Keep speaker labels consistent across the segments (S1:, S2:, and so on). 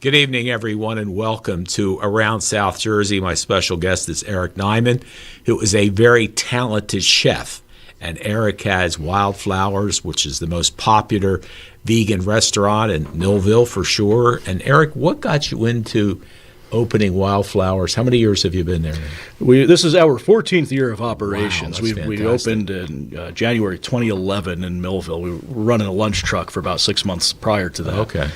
S1: Good evening, everyone, and welcome to Around South Jersey. My special guest is Eric Nyman, who is a very talented chef. And Eric has Wildflowers, which is the most popular vegan restaurant in Millville for sure. And Eric, what got you into opening Wildflowers? How many years have you been there?
S2: This is our 14th year of operations.
S1: Wow,
S2: we opened in January 2011 in Millville. We were running a lunch truck for about 6 months prior to that.
S1: Okay.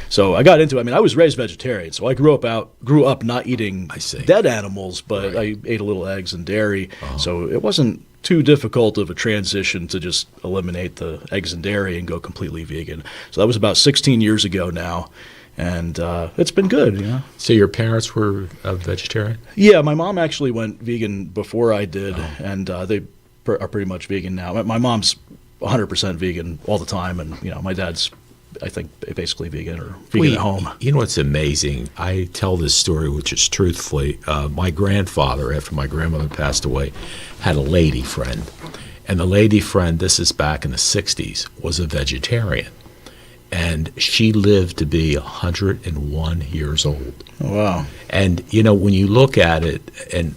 S2: So I got into it. I mean, I was raised vegetarian, so I grew up not eating dead animals, but I ate a little eggs and dairy. So it wasn't too difficult of a transition to just eliminate the eggs and dairy and go completely vegan. So that was about 16 years ago now. And it's been good, you know.
S1: So your parents were vegetarian?
S2: Yeah, my mom actually went vegan before I did, and they are pretty much vegan now. My mom's 100% vegan all the time, and my dad's, I think, basically vegan or vegan at home.
S1: You know what's amazing? I tell this story, which is truthfully, my grandfather, after my grandmother passed away, had a lady friend, and the lady friend, this is back in the 60s, was a vegetarian. And she lived to be 101 years old.
S2: Oh, wow.
S1: And, when you look at it, and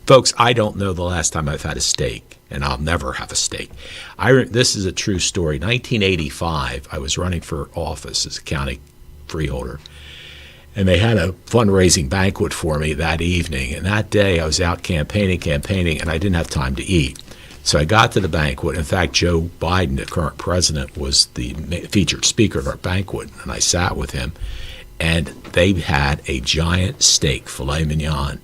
S1: folks, I don't know the last time I've had a steak, and I'll never have a steak. This is a true story. 1985, I was running for office as a county freeholder, and they had a fundraising banquet for me that evening. And that day, I was out campaigning, and I didn't have time to eat. So I got to the banquet. In fact, Joe Biden, the current president, was the featured speaker at our banquet, and I sat with him. And they had a giant steak, filet mignon.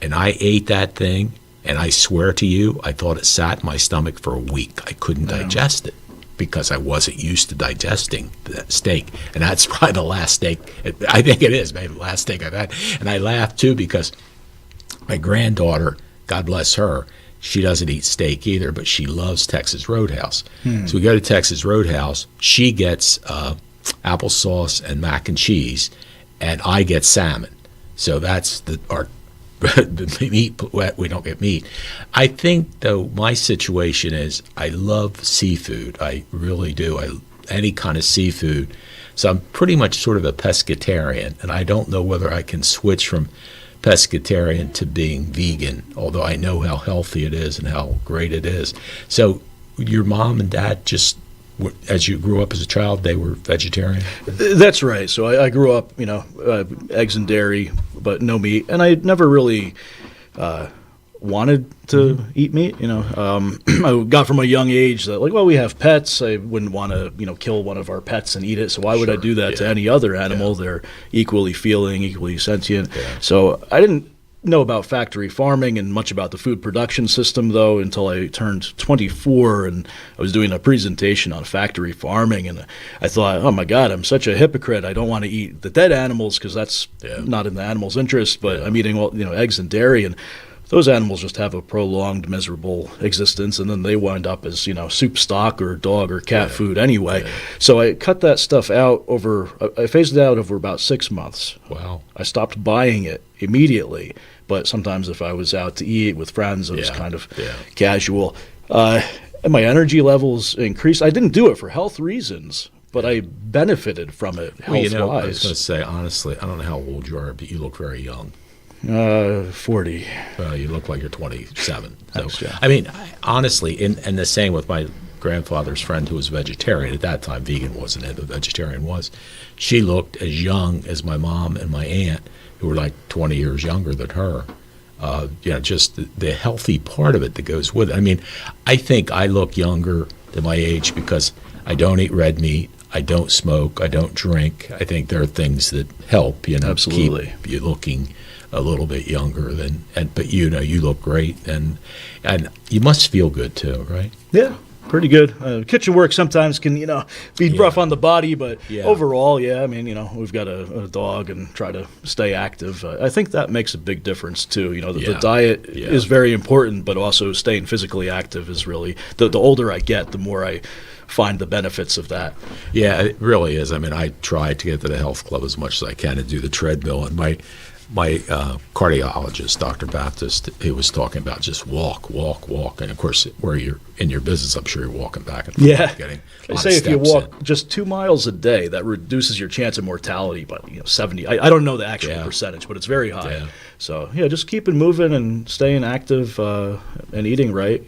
S1: And I ate that thing, and I swear to you, I thought it sat in my stomach for a week. I couldn't digest it because I wasn't used to digesting that steak. And that's probably the last steak, I think it is, maybe the last steak I've had. And I laughed, too, because my granddaughter, God bless her, she doesn't eat steak either, but she loves Texas Roadhouse. So we go to Texas Roadhouse. She gets applesauce and mac and cheese, and I get salmon. So that's our the meat. We don't get meat. I think, though, my situation is I love seafood. I really do. Any kind of seafood. So I'm pretty much sort of a pescatarian, and I don't know whether I can switch from pescatarian to being vegan, although I know how healthy it is and how great it is. So your mom and dad just, as you grew up as a child, they were vegetarian?
S2: That's right. So I grew up, eggs and dairy, but no meat. And I never really wanted to eat meat. I got from a young age that, we have pets. I wouldn't want to, kill one of our pets and eat it. So why would I do that to any other animal? They're equally feeling, equally sentient. So I didn't know about factory farming and much about the food production system, though, until I turned 24, and I was doing a presentation on factory farming, and I thought, oh my God, I'm such a hypocrite. I don't want to eat the dead animals because that's not in the animal's interest, but I'm eating all, eggs and dairy, and those animals just have a prolonged, miserable existence, and then they wind up as, soup stock or dog or cat food anyway. So I cut that stuff out I phased it out over about 6 months.
S1: Wow.
S2: I stopped buying it immediately, but sometimes if I was out to eat with friends, it was kind of casual. And my energy levels increased. I didn't do it for health reasons, but I benefited from it health-wise.
S1: I was going to say, honestly, I don't know how old you are, but you look very young.
S2: 40.
S1: You look like you're 27.
S2: Thanks,
S1: so, I mean, honestly, and the same with my grandfather's friend who was vegetarian. At that time, vegan wasn't it, but vegetarian was. She looked as young as my mom and my aunt, who were like 20 years younger than her. Just the healthy part of it that goes with it. I mean, I think I look younger than my age because I don't eat red meat. I don't smoke. I don't drink. I think there are things that help,
S2: Absolutely.
S1: keep you looking a little bit younger but you look great, and you must feel good too, right?
S2: Yeah, pretty good. Kitchen work sometimes can be rough on the body, but overall, I mean, we've got a dog and try to stay active. I think that makes a big difference too. The diet is very important, but also staying physically active is really the older I get, the more I find the benefits of that.
S1: Yeah, it really is. I mean, I try to get to the health club as much as I can and do the treadmill, and my cardiologist, Dr. Baptist, he was talking about just walk, and of course, where you're in your business, I'm sure you're walking back and forth,
S2: Yeah.
S1: getting
S2: I
S1: a lot
S2: say
S1: of
S2: if you
S1: steps
S2: walk
S1: in.
S2: just 2 miles a day, that reduces your chance of mortality by 70. I don't know the actual
S1: Yeah.
S2: percentage, but it's very high.
S1: Yeah.
S2: So yeah, just keeping moving and staying active and eating right.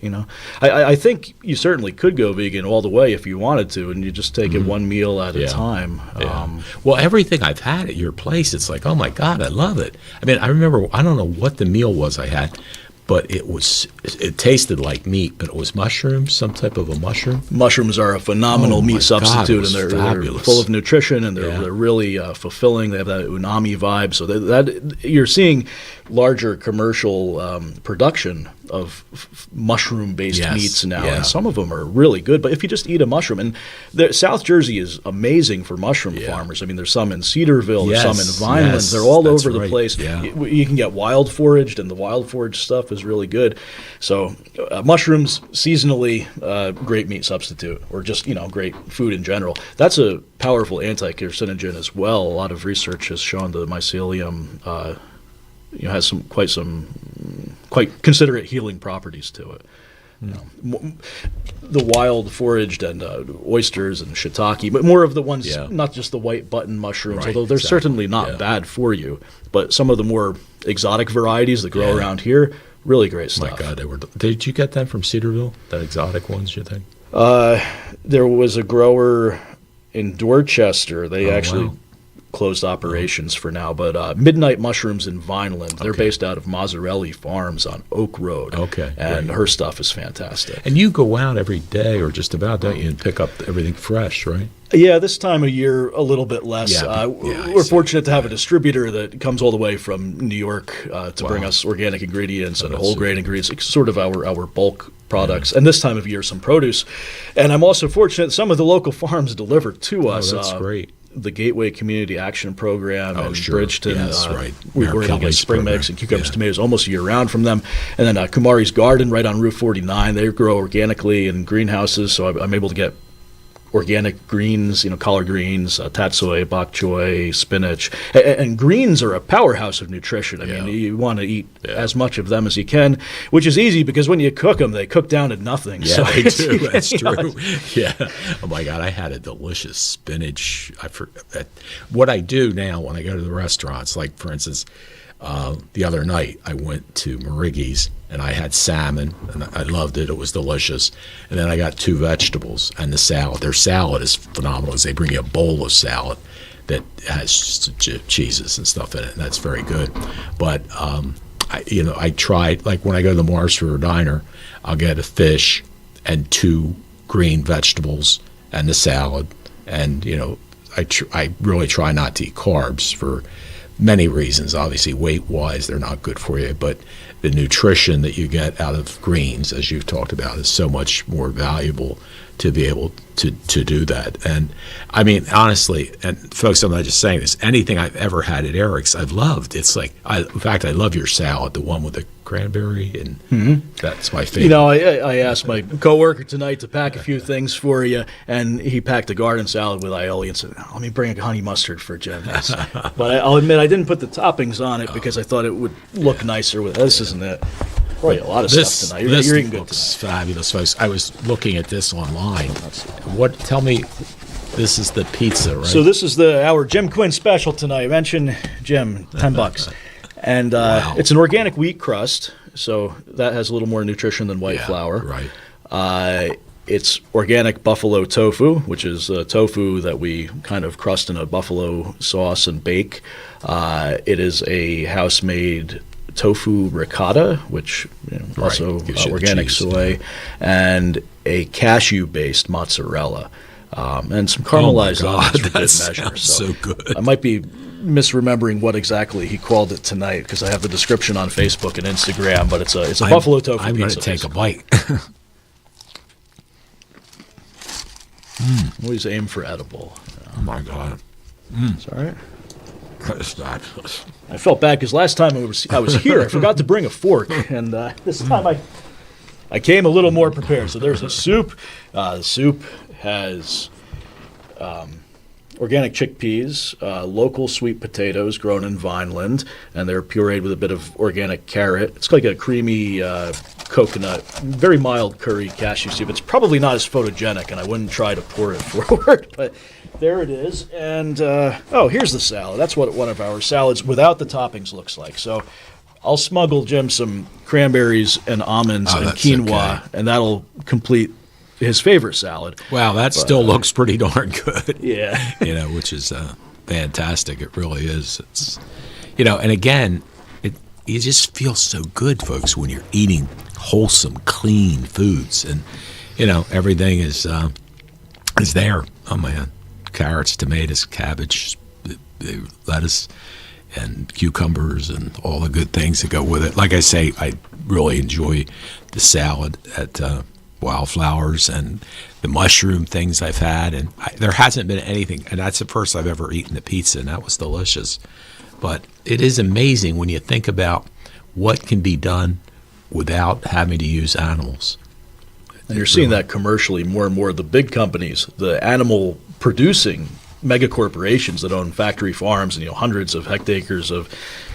S2: I think you certainly could go vegan all the way if you wanted to, and you just take it one meal at a
S1: Yeah.
S2: time.
S1: Yeah. Well, everything I've had at your place, it's like, oh my God, I love it. I mean, I remember, I don't know what the meal was I had, but it tasted like meat, but it was mushrooms, some type of a mushroom.
S2: Mushrooms are a phenomenal
S1: Oh, my
S2: meat
S1: God,
S2: substitute,
S1: it was
S2: and they're
S1: fabulous.
S2: full of nutrition, and they're
S1: Yeah.
S2: really fulfilling. They have that umami vibe. So that you're seeing larger commercial production of mushroom-based
S1: Yes,
S2: meats now,
S1: yeah.
S2: and some of them are really good. But if you just eat a mushroom, and South Jersey is amazing for mushroom
S1: Yeah.
S2: farmers. I mean, there's some in Cedarville, there's some in
S1: Yes,
S2: Vineland.
S1: yes,
S2: They're all
S1: that's
S2: over the
S1: right,
S2: place.
S1: yeah.
S2: You can get wild foraged, and the wild foraged stuff is really good. So mushrooms seasonally, great meat substitute, or just great food in general. That's a powerful anti-carcinogen as well. A lot of research has shown the mycelium has some quite considerate healing properties to it. The wild foraged and oysters and shiitake, but more of the ones,
S1: Yeah.
S2: not just the white button mushrooms,
S1: Right,
S2: although they're
S1: exactly,
S2: certainly not
S1: yeah.
S2: bad for you. But some of the more exotic varieties that grow
S1: Yeah.
S2: around here, really great
S1: My
S2: stuff.
S1: God, they were. Did you get them from Cedarville? That exotic ones, you think?
S2: There was a grower in Dorchester. They
S1: Oh,
S2: actually
S1: wow.
S2: closed operations for now, but Midnight Mushrooms in Vineland. They're
S1: Okay.
S2: based out of Mazzarelli Farms on Oak Road.
S1: Okay,
S2: And
S1: great.
S2: her stuff is fantastic.
S1: And you go out every day, or just about, don't you, and pick up everything fresh, right?
S2: Yeah, this time of year, a little bit less.
S1: Yeah, I
S2: We're
S1: see.
S2: fortunate to have a distributor that comes all the way from New York to bring
S1: Wow.
S2: us organic ingredients and
S1: that's
S2: whole
S1: super.
S2: grain ingredients, it's sort of our bulk products. And this time of year, some produce. And I'm also fortunate some of the local farms deliver to us.
S1: Oh, that's great.
S2: The Gateway Community Action Program
S1: Oh,
S2: in
S1: sure.
S2: Bridgeton.
S1: Yes, right.
S2: We're
S1: Mayor
S2: able to get
S1: Kelly's
S2: spring
S1: program.
S2: mix and cucumbers,
S1: Yeah.
S2: tomatoes almost year round from them. And then Kumari's Garden right on Route 49. They grow organically in greenhouses, so I'm able to get organic greens, collard greens, tatsoi, bok choy, spinach. And greens are a powerhouse of nutrition. I
S1: Yeah.
S2: mean, you want to eat
S1: Yeah.
S2: as much of them as you can, which is easy because when you cook them, they cook down to nothing.
S1: Yeah,
S2: So
S1: they do. That's
S2: you know,
S1: true. Yeah. Oh my God, I had a delicious spinach. I forget what I do now when I go to the restaurants. Like for instance, the other night I went to Marigi's and I had salmon and I loved it. It was delicious. And then I got 2 vegetables and the salad. Their salad is phenomenal. They bring you a bowl of salad that has cheeses and stuff in it, and that's very good. But I tried, like when I go to the Mars River Diner, I'll get a fish and 2 green vegetables and the salad, and I really try not to eat carbs for many reasons. Obviously, weight-wise, they're not good for you, but the nutrition that you get out of greens, as you've talked about, is so much more valuable to be able to do that. And I mean, honestly, and folks, I'm not just saying this, anything I've ever had at Eric's, I've loved. It's like, in fact, I love your salad, the one with the cranberry, and that's my favorite.
S2: I asked my coworker tonight to pack a few things for you, and he packed a garden salad with aioli and said, "Let me bring a honey mustard for Jim." But I'll admit I didn't put the toppings on it because I thought it would look nicer with. This isn't it. Probably a lot of stuff tonight. You're eating good
S1: looks
S2: tonight.
S1: fabulous, folks. I was looking at this online. Tell me, this is the pizza, right?
S2: So this is our Jim Quinn special tonight. Mention Jim, $10, and
S1: Wow.
S2: it's an organic wheat crust, so that has a little more nutrition than white
S1: Yeah,
S2: flour.
S1: right.
S2: It's organic buffalo tofu, which is tofu that we kind of crust in a buffalo sauce and bake. It is a house-made tofu ricotta, which also
S1: Gives you the
S2: organic
S1: cheese,
S2: soy, and a cashew-based mozzarella, and some
S1: Oh my
S2: caramelized
S1: God,
S2: almonds for
S1: that
S2: good measure.
S1: sounds so good.
S2: I might be misremembering what exactly he called it tonight because I have the description on Facebook and Instagram, but it's a buffalo tofu
S1: I'm going
S2: pizza.
S1: to take a bite.
S2: Always aim for edible.
S1: Oh my God,
S2: It's all right.
S1: that's fabulous.
S2: I felt bad because last time I was here, I forgot to bring a fork, and this time I came a little more prepared. So there's a soup. The soup has organic chickpeas, local sweet potatoes grown in Vineland, and they're pureed with a bit of organic carrot. It's like a creamy coconut, very mild curry cashew soup. It's probably not as photogenic, and I wouldn't try to pour it forward, but there it is. And, here's the salad. That's what one of our salads without the toppings looks like. So I'll smuggle Jim some cranberries and almonds and quinoa, and that'll complete his favorite salad.
S1: Wow, that still looks pretty darn good.
S2: Yeah.
S1: Which is fantastic. It really is. It's, and again, you just feel so good, folks, when you're eating wholesome, clean foods, and everything is there. Oh man, carrots, tomatoes, cabbage, lettuce, and cucumbers, and all the good things that go with it. Like I say, I really enjoy the salad at Wildflowers and the mushroom things I've had, and there hasn't been anything, and that's the first I've ever eaten a pizza, and that was delicious. But it is amazing when you think about what can be done without having to use animals.
S2: And you're seeing that commercially more and more. The big companies, the animal producing mega corporations that own factory farms and hundreds of hectares of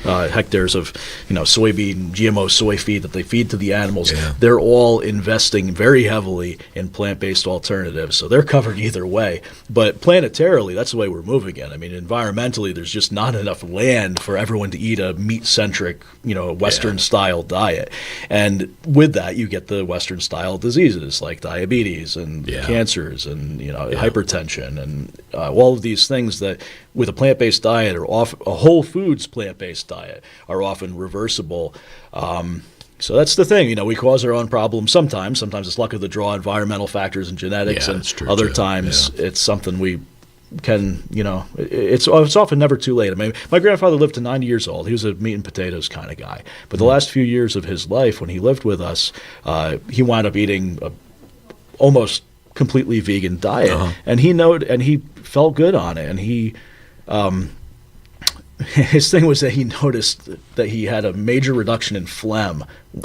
S2: soybean GMO soy feed that they feed to the animals.
S1: Yeah.
S2: They're all investing very heavily in plant-based alternatives, so they're covered either way. But planetarily, that's the way we're moving in. I mean, environmentally, there's just not enough land for everyone to eat a meat-centric, Western-style diet, and with that, you get the Western-style diseases like diabetes and cancers and hypertension and all of these things that with a plant-based diet or a whole foods plant-based diet are often reversible. So that's the thing. We cause our own problems sometimes. Sometimes it's luck of the draw, environmental factors and genetics, and other times it's something we can, it's often never too late. I mean, my grandfather lived to 90 years old. He was a meat and potatoes kind of guy. But the last few years of his life when he lived with us, he wound up eating almost completely vegan diet, and he felt good on it, and he his thing was that he noticed that he had a major reduction in phlegm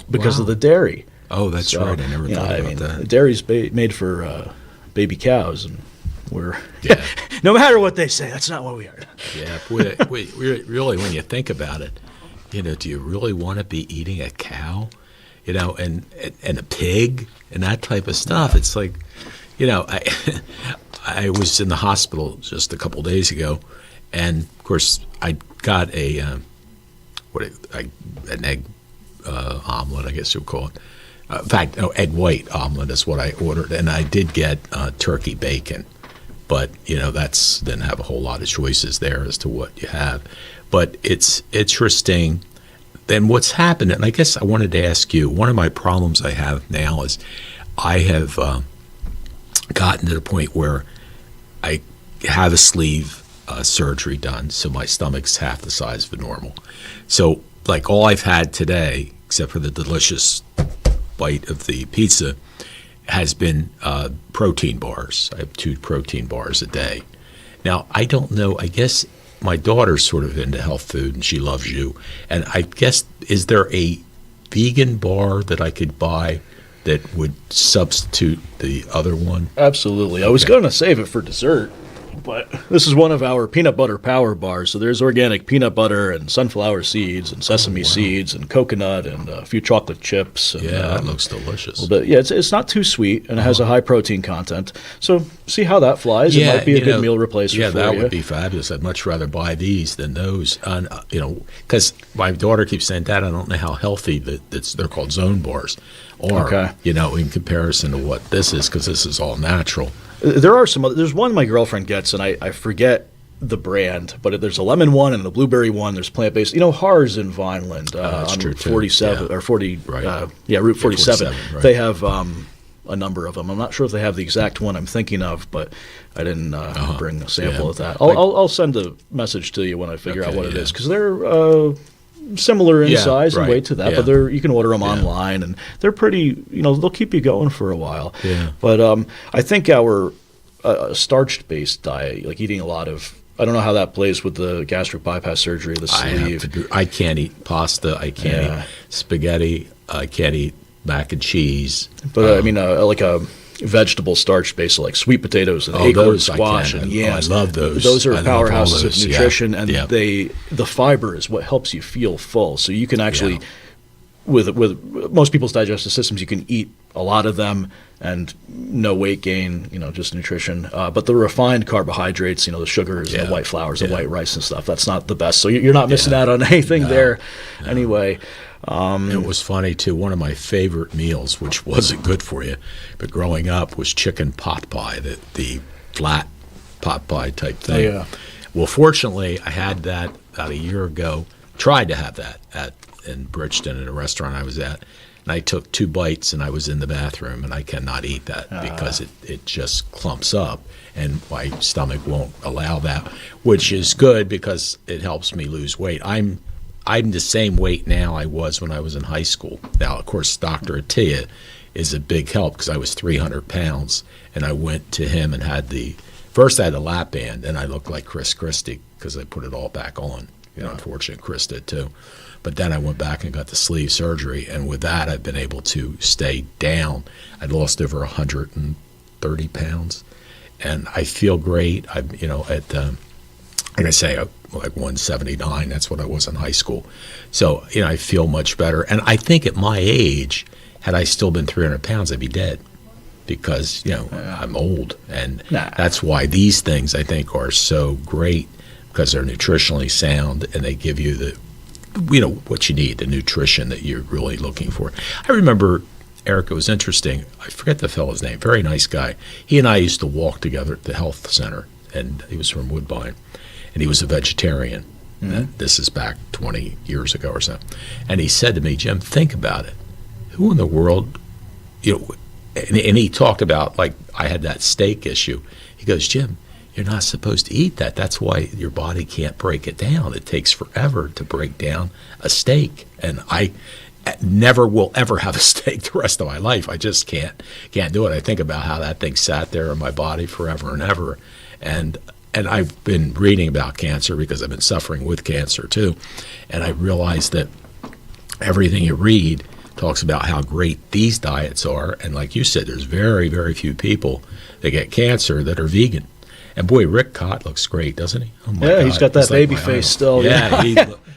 S2: because of the dairy.
S1: Oh, that's right. I never thought about that.
S2: Dairy's made for baby cows, and we're no matter what they say, that's not what we are.
S1: Yeah, we really, when you think about it, do you really want to be eating a cow, and a pig and that type of stuff? It's like, I was in the hospital just a couple days ago, and of course I got an egg omelet, I guess you would call it. In fact, egg white omelet is what I ordered, and I did get turkey bacon, but that's didn't have a whole lot of choices there as to what you have. But it's interesting. Then what's happened, and I guess I wanted to ask you, one of my problems I have now is I have gotten to the point where I have a sleeve surgery done, so my stomach's half the size of a normal. So, like, all I've had today, except for the delicious bite of the pizza, has been protein bars. I have 2 protein bars a day. Now, I don't know, I guess my daughter's sort of into health food, and she loves you. And I guess, is there a vegan bar that I could buy that would substitute the other one?
S2: Absolutely. I was going to save it for dessert, but this is one of our peanut butter power bars. So there's organic peanut butter and sunflower seeds and sesame seeds and coconut and a few chocolate chips. And,
S1: that looks delicious.
S2: But it's not too sweet, and it has a high protein content. So see how that flies. It might be a good meal replacer for you.
S1: Yeah, that would be fabulous. I'd much rather buy these than those. Because my daughter keeps saying, Dad, I don't know how healthy they're called zone bars are, in comparison to what this is, because this is all natural.
S2: There are some other, there's one my girlfriend gets, and I forget the brand, but there's a lemon one and a blueberry one. There's plant-based. Har's in Vineland on
S1: true,
S2: 47 or 40,
S1: right.
S2: Route 47.
S1: Right.
S2: They have a number of them. I'm not sure if they have the exact one I'm thinking of, but I didn't bring a sample of that. I'll send a message to you when I figure out what it is, because they're similar in size and weight to that, but you can order them online, and they're pretty, they'll keep you going for a while.
S1: Yeah.
S2: But I think our starch-based diet, like eating a lot of, I don't know how that plays with the gastric bypass surgery, the sleeve.
S1: I can't eat pasta. I can't eat spaghetti. I can't eat mac and cheese.
S2: But like a vegetable starch based, like sweet potatoes and
S1: Oh,
S2: acorn
S1: those I
S2: squash
S1: can.
S2: and
S1: Oh,
S2: yams.
S1: I love those.
S2: Those are
S1: I love all
S2: powerhouses
S1: those,
S2: of
S1: yeah.
S2: nutrition, and
S1: Yeah.
S2: the fiber is what helps you feel full. So you can actually,
S1: Yeah.
S2: with most people's digestive systems, you can eat a lot of them and no weight gain, just nutrition. But the refined carbohydrates, the sugars, and
S1: Yeah.
S2: the white flours,
S1: Yeah.
S2: the white rice and stuff, that's not the best. So you're not missing
S1: Yeah.
S2: out on anything
S1: No.
S2: there anyway.
S1: It was funny too. One of my favorite meals, which wasn't good for you, but growing up, was chicken pot pie, the flat pot pie type thing.
S2: Yeah.
S1: Well, fortunately, I had that about a year ago. Tried to have that in Bridgeton at a restaurant I was at, and I took 2 bites and I was in the bathroom, and I cannot eat that because it just clumps up, and my stomach won't allow that, which is good because it helps me lose weight. I'm the same weight now I was when I was in high school. Now, of course, Dr. Attia is a big help because I was 300 pounds, and I went to him and first I had a lap band, and I looked like Chris Christie because I put it all back on. Unfortunately, Chris did too. But then I went back and got the sleeve surgery, and with that, I've been able to stay down. I lost over 130 pounds, and I feel great. Like I say, like 179. That's what I was in high school. So, I feel much better. And I think at my age, had I still been 300 pounds, I'd be dead because, I'm old. And that's why these things, I think, are so great because they're nutritionally sound and they give you what you need, the nutrition that you're really looking for. I remember, Eric, it was interesting. I forget the fellow's name. Very nice guy. He and I used to walk together at the health center, and he was from Woodbine. And he was a vegetarian. Mm-hmm. This is back 20 years ago or so. And he said to me, Jim, think about it. Who in the world, and he talked about, like, I had that steak issue. He goes, Jim, you're not supposed to eat that. That's why your body can't break it down. It takes forever to break down a steak. And I never will ever have a steak the rest of my life. I just can't do it. I think about how that thing sat there in my body forever and ever. And I've been reading about cancer because I've been suffering with cancer too. And I realized that everything you read talks about how great these diets are. And like you said, there's very, very few people that get cancer that are vegan. And boy, Rick Cott looks great, doesn't he? Oh my God.
S2: He's got that
S1: He's like
S2: baby
S1: my
S2: idol.
S1: Face
S2: still.
S1: Yeah.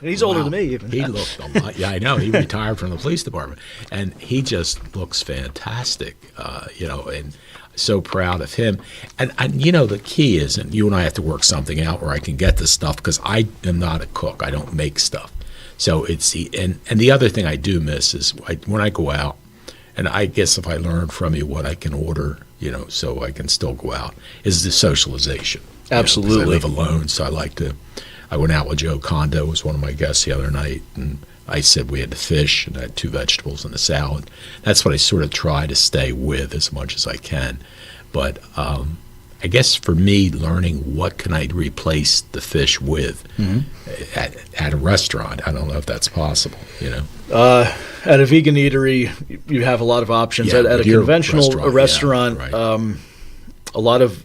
S2: He's older than me even.
S1: He looked a lot. Yeah, I know. He retired from the police department. And he just looks fantastic, and so proud of him. And the key is, and you and I have to work something out where I can get this stuff because I am not a cook. I don't make stuff. So and the other thing I do miss is when I go out, and I guess if I learn from you what I can order, so I can still go out, is the socialization.
S2: Absolutely.
S1: I live alone, so I went out with Joe Kondo, was one of my guests the other night, and I said we had the fish and I had 2 vegetables and a salad. That's what I sort of try to stay with as much as I can. But I guess for me, learning what can I replace the fish with at a restaurant, I don't know if that's possible,
S2: At a vegan eatery, you have a lot of options.
S1: Yeah,
S2: at a conventional restaurant,
S1: yeah, right.
S2: A lot of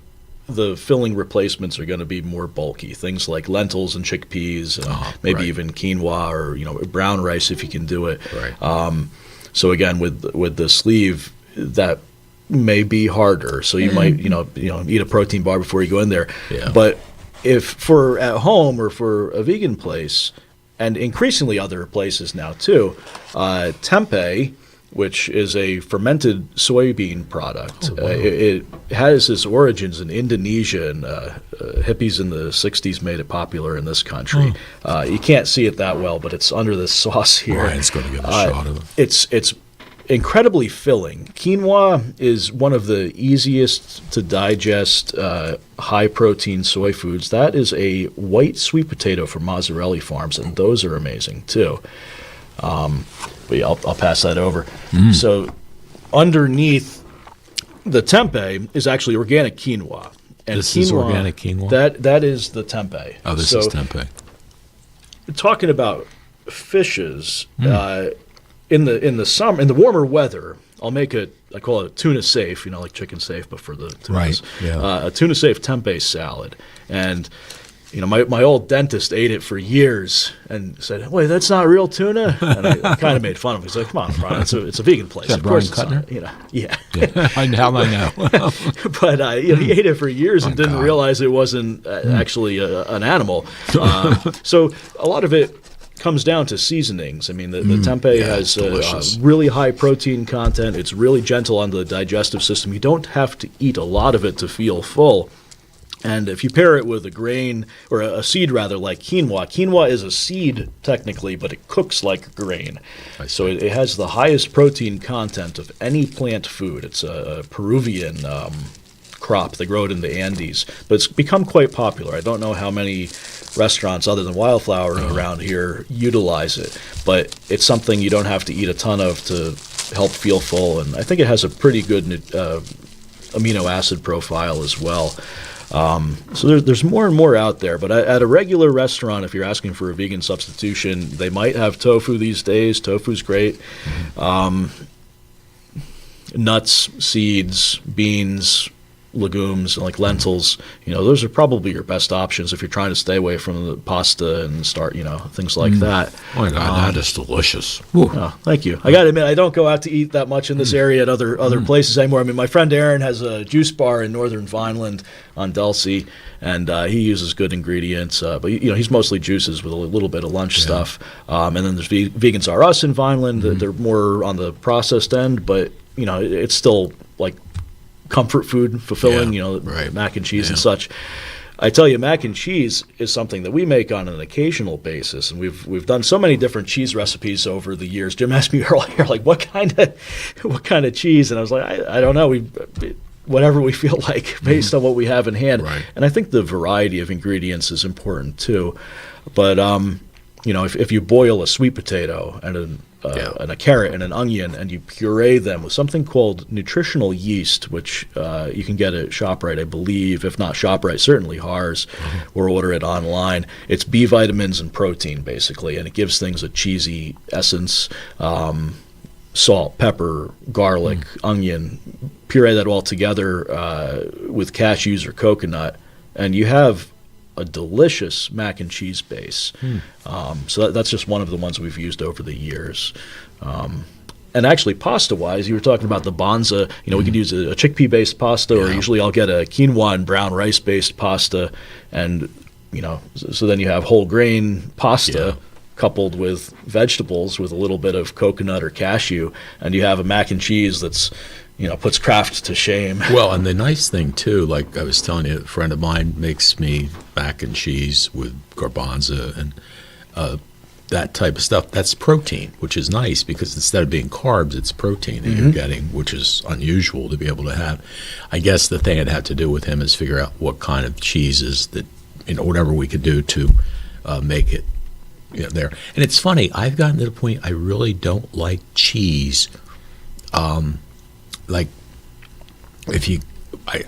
S2: the filling replacements are going to be more bulky. Things like lentils and chickpeas, and maybe even quinoa or brown rice if you can do it.
S1: Right.
S2: So again, with the sleeve, that may be harder. So you might eat a protein bar before you go in there.
S1: Yeah.
S2: But if for at home or for a vegan place, and increasingly other places now too, tempeh, which is a fermented soybean product.
S1: Oh, wow.
S2: It has its origins in Indonesia, and hippies in the 60s made it popular in this country. You can't see it that well, but it's under this sauce here.
S1: Ryan's going to get a shot of it.
S2: It's incredibly filling. Quinoa is one of the easiest to digest high-protein soy foods. That is a white sweet potato from Mazzarelli Farms, and those are amazing too. But yeah, I'll pass that over. So underneath the tempeh is actually organic quinoa. And
S1: this is organic quinoa?
S2: That is the tempeh.
S1: Oh, this is tempeh.
S2: Talking about fishes, in the summer, in the warmer weather, I'll make I call it a tuna safe, like chicken safe, but for the tunas.
S1: Right, yeah.
S2: A tuna safe tempeh salad. And my old dentist ate it for years and said, "Wait, that's not real tuna." And I kind of made fun of him. He's like, "Come on, Brian, it's a vegan place.
S1: Is that
S2: Of course
S1: Brian
S2: it's not."
S1: Yeah. How do I know?
S2: But he ate it for years and didn't
S1: God.
S2: realize it wasn't actually an animal. So a lot of it comes down to seasonings. I mean, the tempeh has a really high protein content. It's really gentle on the digestive system. You don't have to eat a lot of it to feel full. And if you pair it with a grain, or a seed rather, like quinoa is a seed technically, but it cooks like a grain. So it has the highest protein content of any plant food. It's a Peruvian crop. They grow it in the Andes, but it's become quite popular. I don't know how many restaurants other than Wildflower around here utilize it, but it's something you don't have to eat a ton of to help feel full, and I think it has a pretty good amino acid profile as well. So there's more and more out there, but at a regular restaurant, if you're asking for a vegan substitution, they might have tofu these days. Tofu's great. Nuts, seeds, beans, legumes like lentils, those are probably your best options if you're trying to stay away from the pasta and start, things like that.
S1: Oh my God, that is delicious.
S2: Oh, thank you. I got to admit, I don't go out to eat that much in this area at other places anymore. I mean, my friend Aaron has a juice bar in northern Vineland on Delsey, and he uses good ingredients, but he's mostly juices with a little bit of lunch stuff. And then there's Vegans R Us in Vineland. They're more on the processed end, but it's still like comfort food, fulfilling, mac and cheese and such. I tell you, mac and cheese is something that we make on an occasional basis, and we've done so many different cheese recipes over the years. Jim asked me earlier, like, what kind of cheese, and I was like, I don't know. Whatever we feel like, based on what we have in hand.
S1: Right.
S2: And I think the variety of ingredients is important too. But if you boil a sweet potato and a carrot and an onion, and you puree them with something called nutritional yeast, which you can get at ShopRite, I believe. If not ShopRite, certainly Har's, or order it online. It's B vitamins and protein, basically, and it gives things a cheesy essence. Salt, pepper, garlic, onion, puree that all together with cashews or coconut, and you have a delicious mac and cheese base. So that's just one of the ones we've used over the years. And actually, pasta-wise, you were talking about the Banza. We could use a chickpea-based pasta, or usually I'll get a quinoa and brown rice-based pasta, and so then you have whole grain pasta coupled with vegetables with a little bit of coconut or cashew, and you have a mac and cheese that's puts Kraft to shame.
S1: Well, and the nice thing too, like I was telling you, a friend of mine makes me mac and cheese with garbanzo and that type of stuff. That's protein, which is nice, because instead of being carbs, it's protein that you're getting, which is unusual to be able to have. I guess the thing I'd have to do with him is figure out what kind of cheeses that, whatever we could do to make it there. And it's funny, I've gotten to the point I really don't like cheese. Like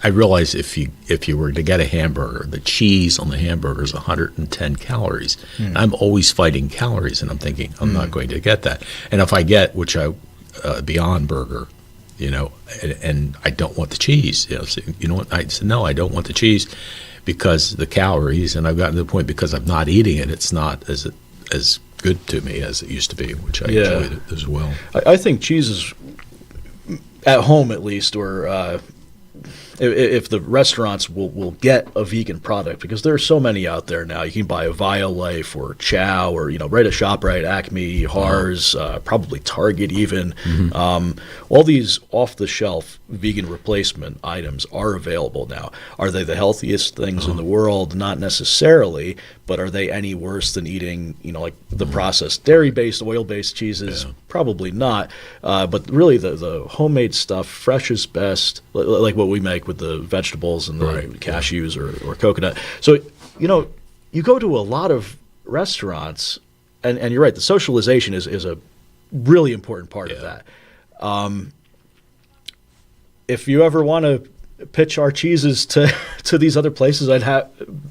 S1: I realize if you were to get a hamburger, the cheese on the hamburger is 110 calories. And I'm always fighting calories, and I'm thinking I'm not going to get that. And if I get, which Beyond Burger, and I don't want the cheese, so, what? I said, no, I don't want the cheese because the calories, and I've gotten to the point because I'm not eating it, it's not as good to me as it used to be, which I enjoyed it as well.
S2: I think cheese is, at home at least, or if the restaurants will get a vegan product, because there are so many out there now. You can buy a Violife or Chow, or right at ShopRite, Acme, Har's, probably Target even. All these off-the-shelf vegan replacement items are available now. Are they the healthiest things in the world? Not necessarily, but are they any worse than eating, like the processed dairy-based, oil-based cheeses? Probably not. But really, the homemade stuff, fresh is best, like what we make with the vegetables and the cashews or coconut. So, you go to a lot of restaurants, and you're right, the socialization is a really important part of that. If you ever want to pitch our cheeses to these other places, I'd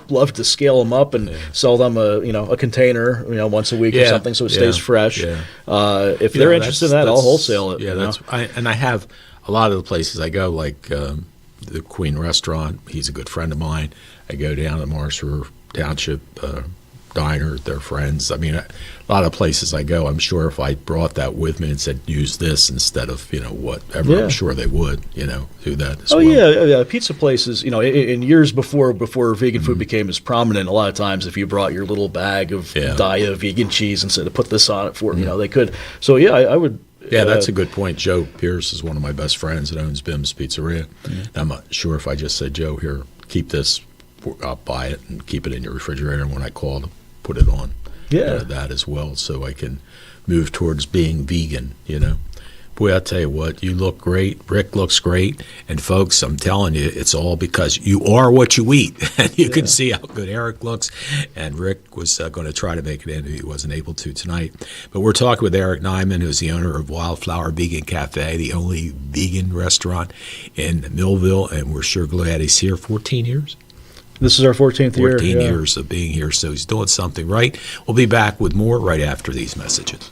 S2: love to scale them up and sell them a container once a week or something, so it stays fresh. If they're interested in that, I'll wholesale it.
S1: And I have a lot of the places I go, like the Quinn restaurant. He's a good friend of mine. I go down to Marshall Township diner, their friends. I mean, a lot of places I go, I'm sure if I brought that with me and said, use this instead of, whatever, I'm sure they would, do that as well.
S2: Yeah. Pizza places, in years before vegan food became as prominent, a lot of times if you brought your little bag of Daya vegan cheese and said to put this on it for, they could. So, I would.
S1: Yeah, that's a good point. Joe Pierce is one of my best friends that owns Bim's Pizzeria. I'm not sure if I just said, Joe, here, keep this, I'll buy it and keep it in your refrigerator. And when I call to put it on that as well, so I can move towards being vegan, Boy, I'll tell you what, you look great. Rick looks great. And folks, I'm telling you, it's all because you are what you eat. And you can see how good Eric looks. And Rick was going to try to make it in. He wasn't able to tonight. But we're talking with Eric Nyman, who's the owner of Wildflower Vegan Cafe, the only vegan restaurant in Millville. And we're sure glad he's here. 14 years?
S2: This is our 14th year.
S1: 14 years of being here. So he's doing something right. We'll be back with more right after these messages.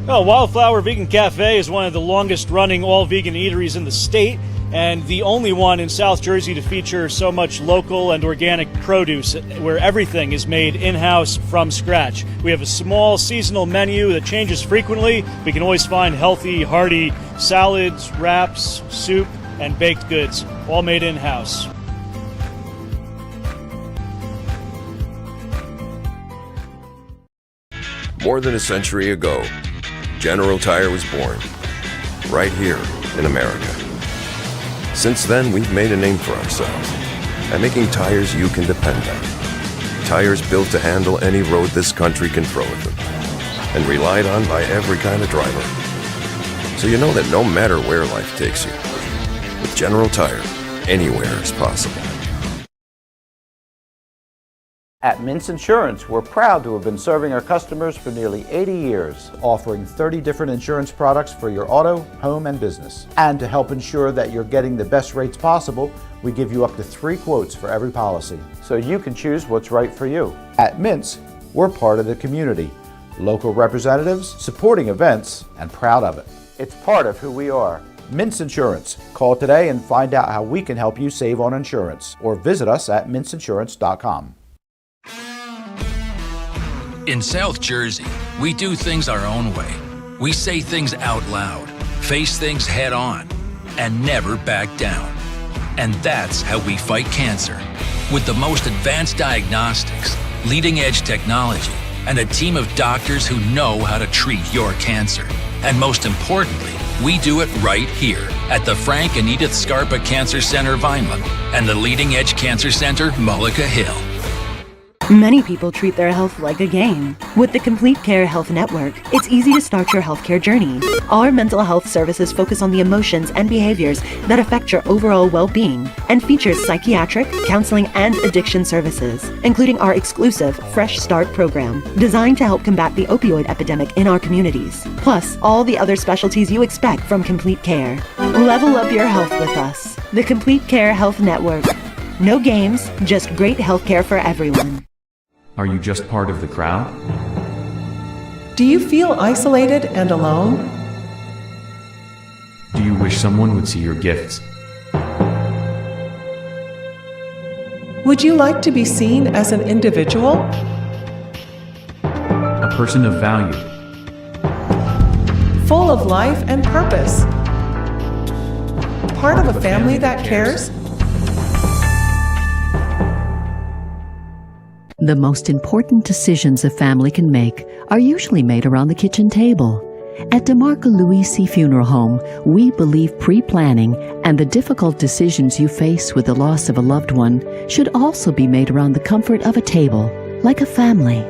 S3: Well, Wildflower Vegan Cafe is one of the longest-running all-vegan eateries in the state, and the only one in South Jersey to feature so much local and organic produce, where everything is made in-house from scratch. We have a small seasonal menu that changes frequently. We can always find healthy, hearty salads, wraps, soup, and baked goods, all made in-house.
S4: More than a century ago, General Tire was born, right here in America. Since then, we've made a name for ourselves by making tires you can depend on. Tires built to handle any road this country can throw at them, and relied on by every kind of driver. So you know that no matter where life takes you, with General Tire, anywhere is possible.
S5: At Mintz Insurance, we're proud to have been serving our customers for nearly 80 years, offering 30 different insurance products for your auto, home, and business. And to help ensure that you're getting the best rates possible, we give you up to 3 quotes for every policy, so you can choose what's right for you. At Mintz, we're part of the community, local representatives, supporting events, and proud of it. It's part of who we are. Mintz Insurance. Call today and find out how we can help you save on insurance, or visit us at mintzinsurance.com.
S6: In South Jersey, we do things our own way. We say things out loud, face things head on, and never back down. And that's how we fight cancer. With the most advanced diagnostics, leading-edge technology, and a team of doctors who know how to treat your cancer. And most importantly, we do it right here at the Frank and Edith Scarpa Cancer Center, Vineland, and the Leading Edge Cancer Center, Mullica Hill.
S7: Many people treat their health like a game. With the Complete Care Health Network, it's easy to start your healthcare journey. Our mental health services focus on the emotions and behaviors that affect your overall well-being and features psychiatric, counseling, and addiction services, including our exclusive Fresh Start program, designed to help combat the opioid epidemic in our communities, plus all the other specialties you expect from Complete Care. Level up your health with us. The Complete Care Health Network. No games, just great healthcare for everyone.
S8: Are you just part of the crowd? Do you feel isolated and alone? Do you wish someone would see your gifts? Would you like to be seen as an individual? A person of value. Full of life and purpose. Part of a family that cares?
S9: The most important decisions a family can make are usually made around the kitchen table. At DeMarco Luisi Funeral Home, we believe pre-planning and the difficult decisions you face with the loss of a loved one should also be made around the comfort of a table, like a family.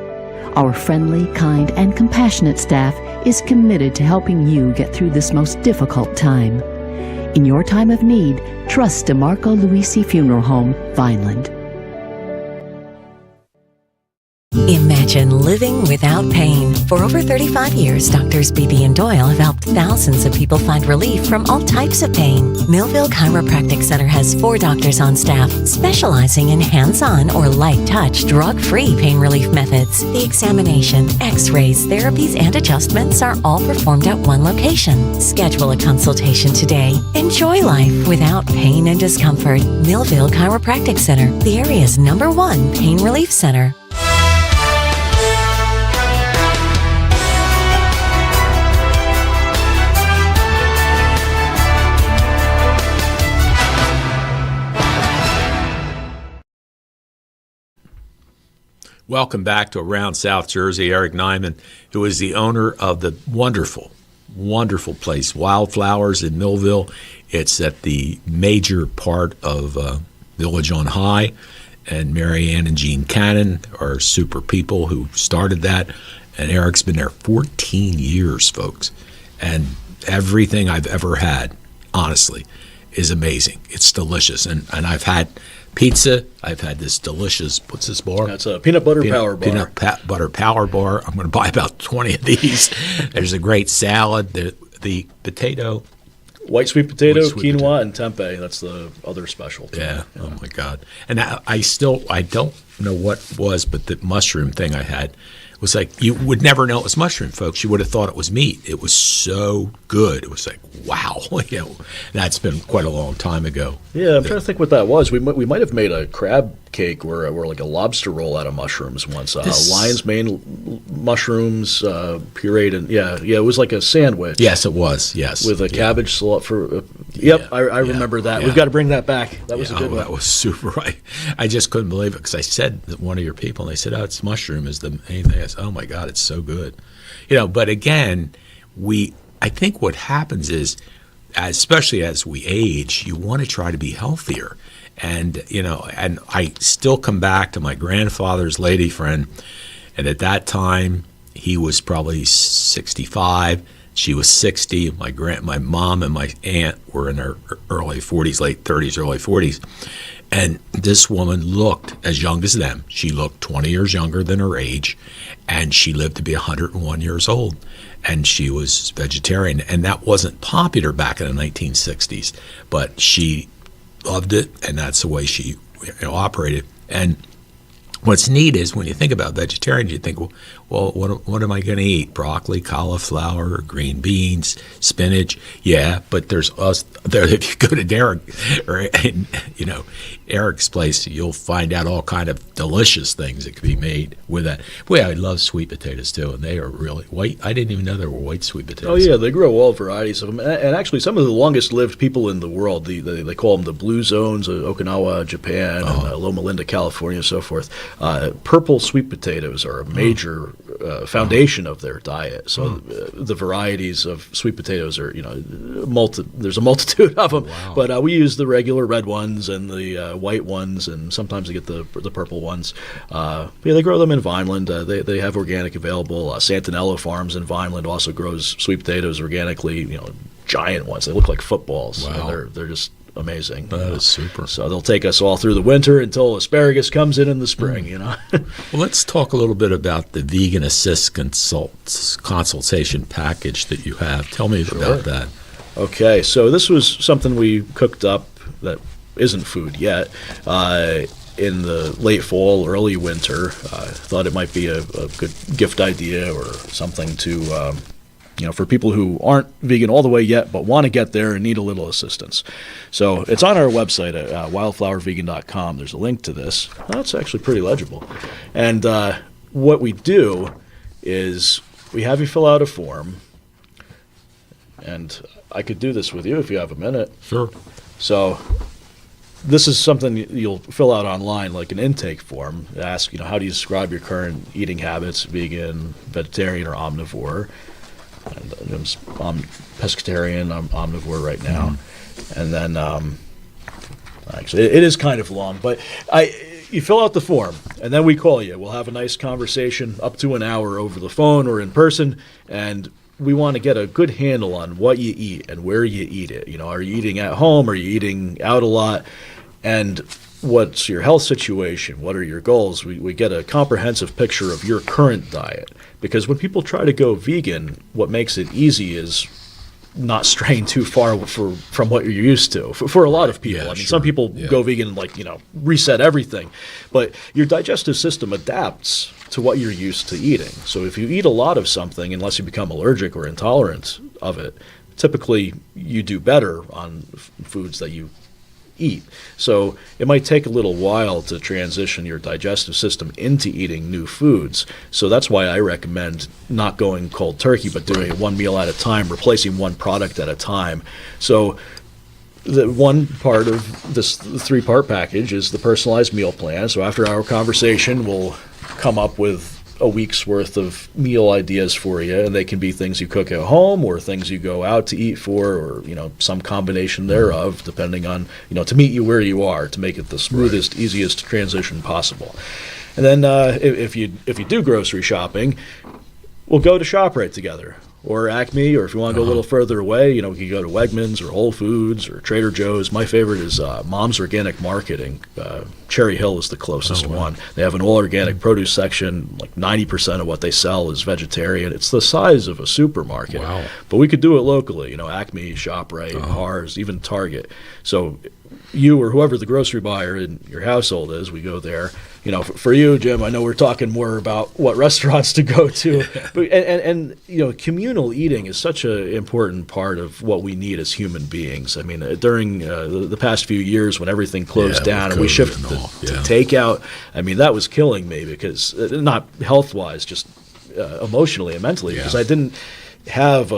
S9: Our friendly, kind, and compassionate staff is committed to helping you get through this most difficult time. In your time of need, trust DeMarco Luisi Funeral Home, Vineland.
S10: Imagine Imagine living without pain. For over 35 years, Doctors Beebe and Doyle have helped thousands of people find relief from all types of pain. Millville Chiropractic Center has 4 doctors on staff specializing in hands-on or light-touch, drug-free pain relief methods. The examination, x-rays, therapies, and adjustments are all performed at one location. Schedule a consultation today. Enjoy life without pain and discomfort. Millville Chiropractic Center, the area's #1 pain relief center.
S1: Welcome back to Around South Jersey. Eric Nyman, who is the owner of the wonderful, wonderful place, Wildflowers in Millville. It's at the major part of Village on High, and Mary Ann and Jean Cannon are super people who started that, and Eric's been there 14 years, folks, and everything I've ever had, honestly, is amazing. It's delicious, and I've had pizza. I've had this delicious, what's this bar?
S2: That's a peanut butter power bar.
S1: Butter power bar. I'm going to buy about 20 of these. There's a great salad. The potato.
S2: White sweet potato, quinoa, and tempeh. That's the other specialty.
S1: Yeah. Oh, my God. And I don't know what was, but the mushroom thing I had was like, you would never know it was mushroom, folks. You would have thought it was meat. It was so good. It was like, wow. That's been quite a long time ago.
S2: Yeah, I'm trying to think what that was. We might have made a crab cake where like a lobster roll out of mushrooms once. Lion's mane mushrooms pureed, and yeah, it was like a sandwich.
S1: Yes, it was. Yes,
S2: with a cabbage salad for. I remember that.
S1: Yeah.
S2: We've got to bring that back. That was a good one.
S1: That was super. I just couldn't believe it because I said that one of your people, and they said, "Oh, it's mushroom is the main thing." I said, "Oh my God, it's so good," But again, I think what happens is, especially as we age, you want to try to be healthier. And, and I still come back to my grandfather's lady friend. And at that time, he was probably 65. She was 60. My mom and my aunt were in their early 40s, late 30s, early 40s. And this woman looked as young as them. She looked 20 years younger than her age. And she lived to be 101 years old. And she was vegetarian. And that wasn't popular back in the 1960s. But she loved it, and that's the way she operated. And what's neat is when you think about vegetarians, you think, well, what am I going to eat? Broccoli, cauliflower, green beans, spinach? Yeah, but there's us there. If you go to Derek or Eric's place, you'll find out all kind of delicious things that can be made with that. Well, I love sweet potatoes too, and they are really white. I didn't even know there were white sweet potatoes.
S2: Oh yeah, they grow all varieties of them, and actually some of the longest-lived people in the world. They call them the blue zones, Okinawa, Japan, and Loma Linda, California, so forth. Purple sweet potatoes are a major foundation of their diet. So the varieties of sweet potatoes are, there's a multitude of them. Wow. But we use the regular red ones and the white ones, and sometimes they get the purple ones. They grow them in Vineland. They have organic available. Santinello Farms in Vineland also grows sweet potatoes organically. Giant ones. They look like footballs.
S1: Wow.
S2: They're just amazing.
S1: That is super.
S2: So they'll take us all through the winter until asparagus comes in the spring,
S1: Well, let's talk a little bit about the Vegan Assist consultation package that you have. Tell me about that.
S2: Okay, so this was something we cooked up that isn't food yet in the late fall, early winter. Thought it might be a good gift idea or something to for people who aren't vegan all the way yet but want to get there and need a little assistance. So it's on our website at wildflowervegan.com. There's a link to this. That's actually pretty legible. And what we do is we have you fill out a form, and I could do this with you if you have a minute.
S1: Sure.
S2: So this is something you'll fill out online, like an intake form. It asks, how do you describe your current eating habits, vegan, vegetarian, or omnivore? And I'm pescatarian. I'm omnivore right now. And then, actually, it is kind of long, but you fill out the form, and then we call you. We'll have a nice conversation, up to an hour over the phone or in person, and we want to get a good handle on what you eat and where you eat it. Are you eating at home? Are you eating out a lot? And what's your health situation, what are your goals. We get a comprehensive picture of your current diet, because when people try to go vegan, what makes it easy is not straying too far from what you're used to. For a lot of people, I mean, some people go vegan and reset everything, but your digestive system adapts to what you're used to eating. So if you eat a lot of something, unless you become allergic or intolerant of it, typically you do better on foods that you eat. So it might take a little while to transition your digestive system into eating new foods. So that's why I recommend not going cold turkey, but doing it one meal at a time, replacing one product at a time. So the one part of this 3-part package is the personalized meal plan. So after our conversation, we'll come up with a week's worth of meal ideas for you, and they can be things you cook at home or things you go out to eat for, or some combination thereof, depending on to meet you where you are, to make it the smoothest, easiest transition possible. And then if you do grocery shopping, we'll go to ShopRite together, or Acme, or if you want to go a little further away, we can go to Wegmans or Whole Foods or Trader Joe's. My favorite is Mom's Organic Marketing. Cherry Hill is the closest one. They have an all-organic produce section. Like 90% of what they sell is vegetarian. It's the size of a supermarket. Wow. But we could do it locally, Acme, ShopRite, Mars, even Target. So you or whoever the grocery buyer in your household is, we go there. For you, Jim, I know we're talking more about what restaurants to go to, but and communal eating is such an important part of what we need as human beings. I mean, during the past few years when everything closed down and we shifted to takeout, I mean, that was killing me, because not health-wise, just emotionally and mentally, because I didn't have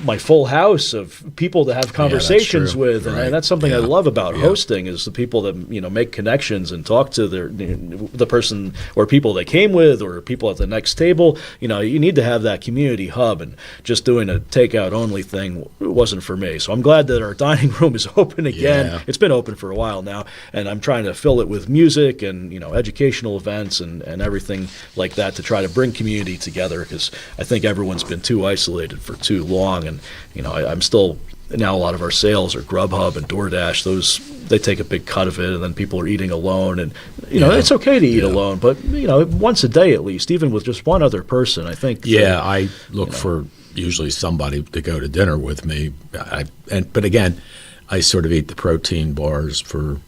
S2: my full house of people to have conversations with, and that's something I love about hosting, is the people that make connections and talk to the person or people they came with or people at the next table. You need to have that community hub, and just doing a takeout only thing wasn't for me. So I'm glad that our dining room is open again. It's been open for a while now, and I'm trying to fill it with music and educational events and everything like that, to try to bring community together, because I think everyone's been too isolated for too long. And I'm still, now a lot of our sales are Grubhub and DoorDash. Those, they take a big cut of it, and then people are eating alone, and it's okay to eat alone, but once a day at least, even with just one other person, I think
S1: I look for usually somebody to go to dinner with me. But again, I sort of eat the protein bars for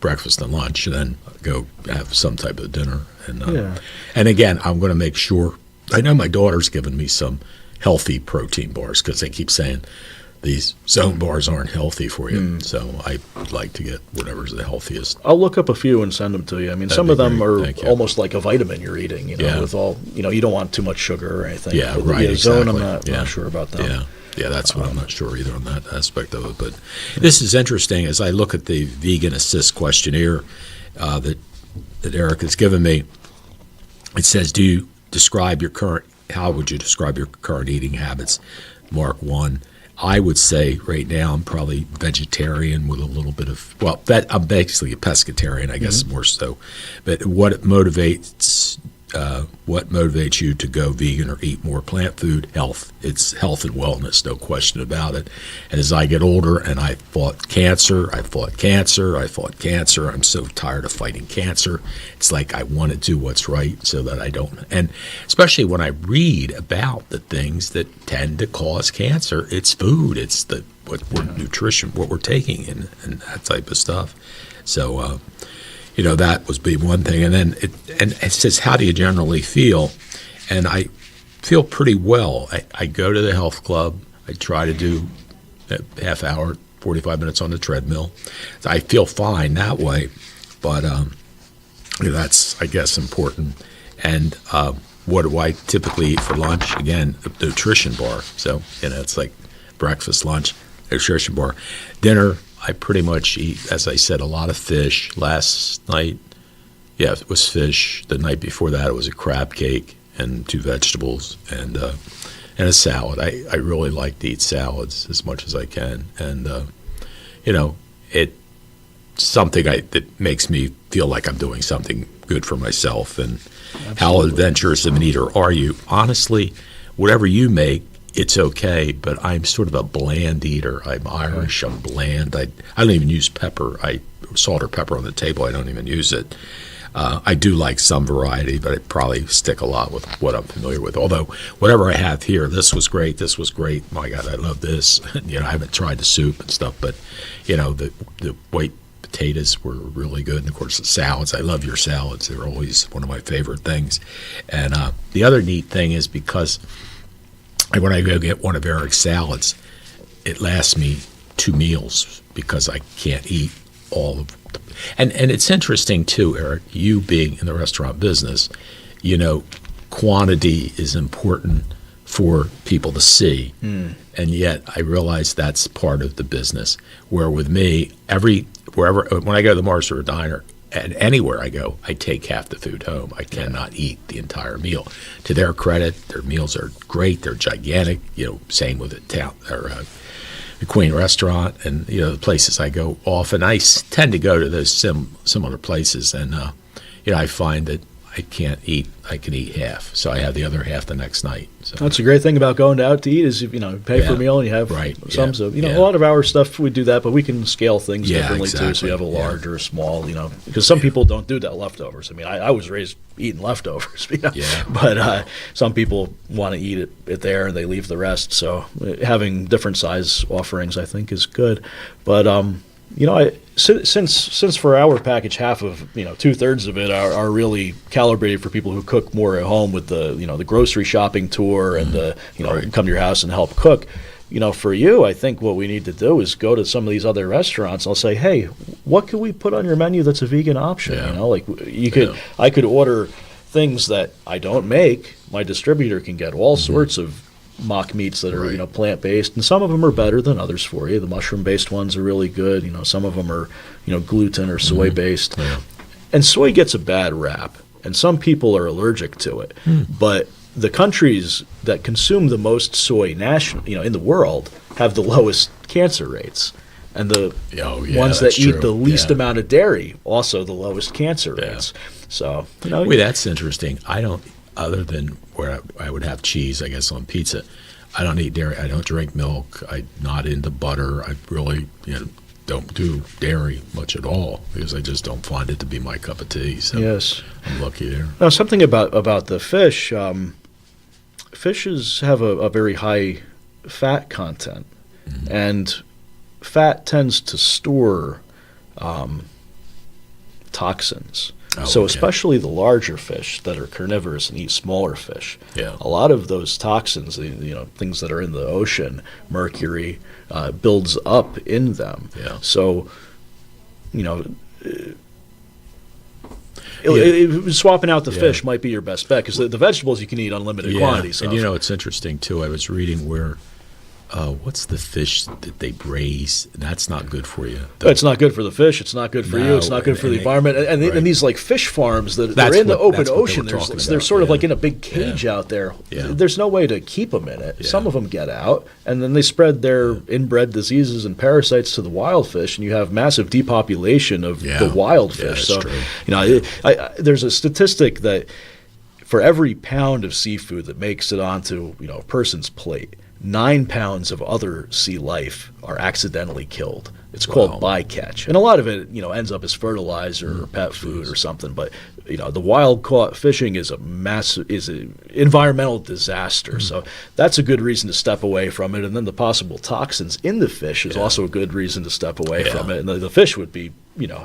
S1: breakfast and lunch, and then go have some type of dinner. And again, I'm going to make sure, I know my daughter's given me some healthy protein bars, because they keep saying these zone bars aren't healthy for you. So I like to get whatever's the healthiest.
S2: I'll look up a few and send them to you. I mean, some of them are almost like a vitamin you're eating, with all, you don't want too much sugar or anything. Zone, I'm not sure about that.
S1: Yeah, that's what I'm not sure either on that aspect of it. But this is interesting as I look at the Vegan Assist questionnaire that Eric has given me. It says, how would you describe your current eating habits? Mark 1. I would say right now I'm probably vegetarian with a little bit of, I'm basically a pescatarian, I guess, more so. But what motivates you to go vegan or eat more plant food? Health. It's health and wellness, no question about it. And as I get older, and I fought cancer, I'm so tired of fighting cancer. It's like I want to do what's right so that I don't. And especially when I read about the things that tend to cause cancer, it's food, it's nutrition, what we're taking, and that type of stuff. So, that was be one thing. And then it says, how do you generally feel? And I feel pretty well. I go to the health club. I try to do a half hour, 45 minutes on the treadmill. I feel fine that way. But that's, I guess, important. And what do I typically eat for lunch? Again, a nutrition bar. So, it's like breakfast, lunch, nutrition bar. Dinner, I pretty much eat, as I said, a lot of fish. Last night, it was fish. The night before that, it was a crab cake and 2 vegetables and a salad. I really like to eat salads as much as I can. And, it's something that makes me feel like I'm doing something good for myself. And How adventurous of an eater are you? Honestly, whatever you make, it's okay, but I'm sort of a bland eater. I'm Irish. I'm bland. I don't even use pepper. Salt or pepper on the table. I don't even use it. I do like some variety, but I probably stick a lot with what I'm familiar with. Although whatever I have here, this was great. This was great. My God, I love this. I haven't tried the soup and stuff, but the white potatoes were really good, and of course the salads. I love your salads. They're always one of my favorite things. And the other neat thing is because when I go get one of Eric's salads, it lasts me 2 meals because I can't eat all of them. And it's interesting too, Eric, you being in the restaurant business, quantity is important for people to see. And yet I realize that's part of the business. Where with me, wherever when I go to the Mars or a diner, and anywhere I go, I take half the food home. I cannot eat the entire meal. To their credit, their meals are great. They're gigantic. Same with the Quinn restaurant, and the places I go often. I tend to go to those similar places, and I find that I can't eat. I can eat half, so I have the other half the next night. So
S2: that's a great thing about going out to eat is you pay for a meal and you have some. So a lot of our stuff we do that, but we can scale things differently too. So you have a large or a small, because some people don't do that leftovers. I mean, I was raised eating leftovers, but some people want to eat it there and they leave the rest. So having different size offerings, I think, is good. But since for our package, half of 2/3 of it are really calibrated for people who cook more at home with the grocery shopping tour and come to your house and help cook. For you, I think what we need to do is go to some of these other restaurants. I'll say, hey, what could we put on your menu that's a vegan option? I could order things that I don't make. My distributor can get all sorts of mock meats that are plant-based, and some of them are better than others for you. The mushroom-based ones are really good. Some of them are gluten or soy-based, and soy gets a bad rap, and some people are allergic to it. But the countries that consume the most soy in the world have the lowest cancer rates, and the ones that eat the least amount of dairy also the lowest cancer rates. So
S1: that's interesting. I don't. Other than where I would have cheese, I guess, on pizza, I don't eat dairy. I don't drink milk. I'm not into butter. I really don't do dairy much at all because I just don't find it to be my cup of tea. So
S2: yes,
S1: I'm lucky there.
S2: Now, something about the fish. Fishes have a very high fat content, and fat tends to store toxins. So especially the larger fish that are carnivorous and eat smaller fish, a lot of those toxins, things that are in the ocean, mercury, builds up in them. So, swapping out the fish might be your best bet because the vegetables you can eat unlimited quantities of.
S1: And it's interesting too. I was reading where. What's the fish that they braise? That's not good for you.
S2: It's not good for the fish. It's not good for you. It's not good for the environment. And these like fish farms that are in the open ocean, they're sort of like in a big cage out there. There's no way to keep them in it. Some of them get out, and then they spread their inbred diseases and parasites to the wild fish, and you have massive depopulation of the wild fish. So, there's a statistic that for every pound of seafood that makes it onto a person's plate, 9 pounds of other sea life are accidentally killed. It's called bycatch, and a lot of it, ends up as fertilizer or pet food or something. But the wild caught fishing is an environmental disaster. So that's a good reason to step away from it. And then the possible toxins in the fish is also a good reason to step away from it. And the fish would be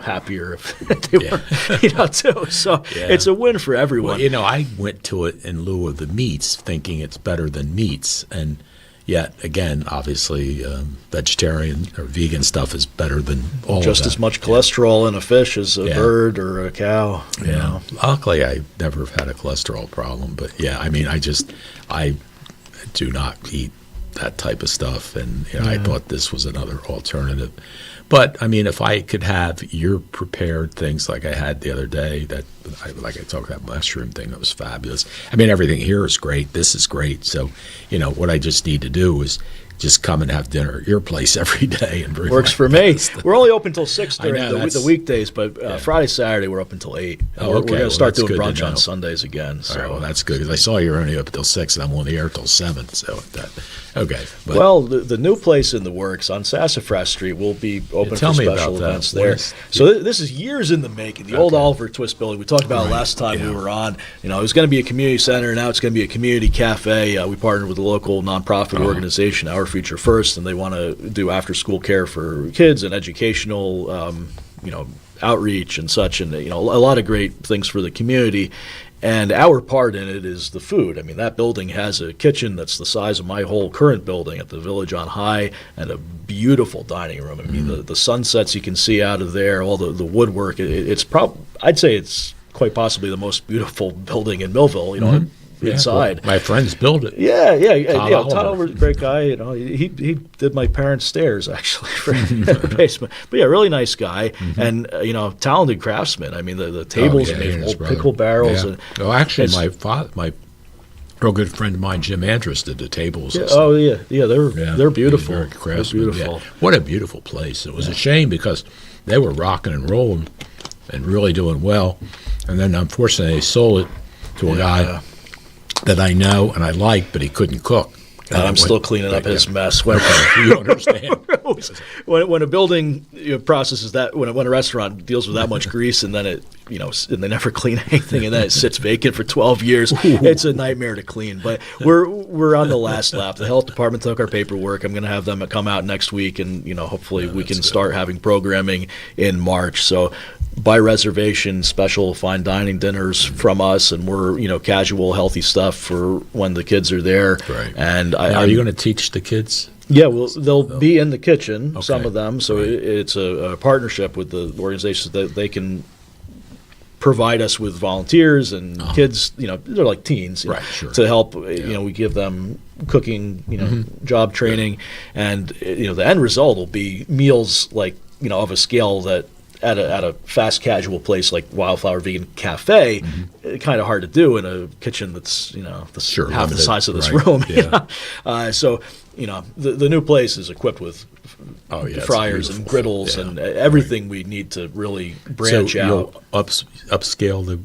S2: happier if they were, too. So it's a win for everyone.
S1: Well, I went to it in lieu of the meats, thinking it's better than meats, and yet, again, obviously, vegetarian or vegan stuff is better than all of that.
S2: Just as much cholesterol in a fish as a bird or a cow.
S1: Luckily, I never have had a cholesterol problem. But, I do not eat that type of stuff. And I thought this was another alternative. But, if I could have your prepared things like I had the other day, like I talked about mushroom thing, that was fabulous. Everything here is great. This is great. So, what I just need to do is just come and have dinner at your place every day. And bring
S2: Works
S1: my
S2: for me.
S1: best.
S2: We're only open till 6 during
S1: I know,
S2: the weekdays, but Friday, Saturday, we're open till 8.
S1: Oh,
S2: We're
S1: okay.
S2: going to
S1: Well,
S2: start
S1: that's
S2: doing
S1: good to
S2: brunch on
S1: know.
S2: Sundays again. So
S1: All right, well, that's good, because I saw you're only up until 6, and I'm on the air till 7. So okay. But
S2: well, the new place in the works on Sassafras Street will be open
S1: tell
S2: for
S1: me
S2: special
S1: about that.
S2: events
S1: What
S2: there.
S1: is-
S2: So this is years in the making. The old
S1: Okay.
S2: Oliver Twist building we talked about
S1: Right,
S2: last time
S1: yeah.
S2: we were on. It was going to be a community center. Now it's going to be a community cafe. We partnered with a local nonprofit
S1: Uh-huh.
S2: organization, Our Future First, and they want to do after-school care for kids and educational, outreach and such, and a lot of great things for the community. And our part in it is the food. I mean, that building has a kitchen that's the size of my whole current building at the Village on High, and a beautiful dining room. I mean, the sunsets you can see out of there, all the woodwork. It's I'd say it's quite possibly the most beautiful building in Millville.
S1: Yeah,
S2: inside.
S1: well, my friends built it.
S2: Yeah.
S1: Todd
S2: Todd
S1: Oliver.
S2: Oliver's a great guy. He did my parents' stairs actually for their basement. But yeah, really nice guy, and talented craftsman. I mean, the tables
S1: Oh, yeah,
S2: are made
S1: he
S2: from
S1: and his
S2: old
S1: brother.
S2: pickle barrels.
S1: Yeah.
S2: And
S1: Well, actually,
S2: it's-
S1: my real good friend of mine, Jim Andrus, did the tables. and
S2: Yeah,
S1: stuff.
S2: oh yeah, they're
S1: Yeah,
S2: beautiful.
S1: he's very
S2: They're
S1: craftsman,
S2: beautiful.
S1: yeah. What a beautiful place. It was a shame because they were rocking and rolling and really doing well. And then, unfortunately, they sold it to a guy that I know and I like, but he couldn't cook.
S2: God, I'm still cleaning up his mess. When,
S1: You understand.
S2: when a building processes that, when a restaurant deals with that much grease, and then and they never clean anything, and then it sits vacant for 12 years, it's a nightmare to clean. But we're on the last lap. The health department took our paperwork. I'm going to have them come out next week, and hopefully we can start having programming in March. So, by reservation, special fine dining dinners from us, and we're casual, healthy stuff for when the kids are there.
S1: Right.
S2: And
S1: Now, are you going to teach the kids?
S2: Yeah, well, they'll be in the kitchen, some
S1: Okay.
S2: of them. So
S1: Right.
S2: it's a partnership with the organizations that they can provide us with volunteers and kids. They're like teens,
S1: Right, sure.
S2: to help. We give them cooking, job training, and the end result will be meals like of a scale that. At a fast casual place like Wildflower Vegan Cafe, kind of hard to do in a kitchen that's
S1: Sure,
S2: half the
S1: limited,
S2: size of this
S1: right,
S2: room.
S1: yeah.
S2: So the new place is equipped with
S1: It's
S2: fryers and
S1: beautiful.
S2: griddles
S1: Yeah,
S2: and everything we need to really branch
S1: so
S2: out.
S1: You'll upscale the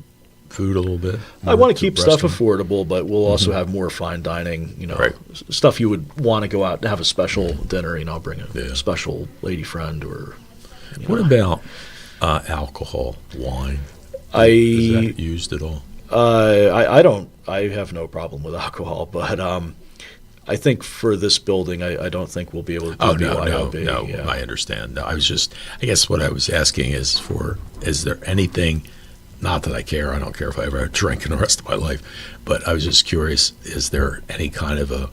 S1: food a little bit?
S2: I want to
S1: to
S2: keep stuff
S1: restaurant?
S2: affordable, but we'll also have more fine dining.
S1: Right.
S2: Stuff you would want to go out and have a special dinner. Bring a
S1: Yeah.
S2: special lady friend or.
S1: What about alcohol, wine?
S2: I
S1: Is that used at all?
S2: I don't. I have no problem with alcohol, but I think for this building, I don't think we'll be able to do BYOB.
S1: No,
S2: Yeah.
S1: I understand. No, I guess what I was asking is there anything, not that I care, I don't care if I ever drink in the rest of my life, but I was just curious, is there any kind of a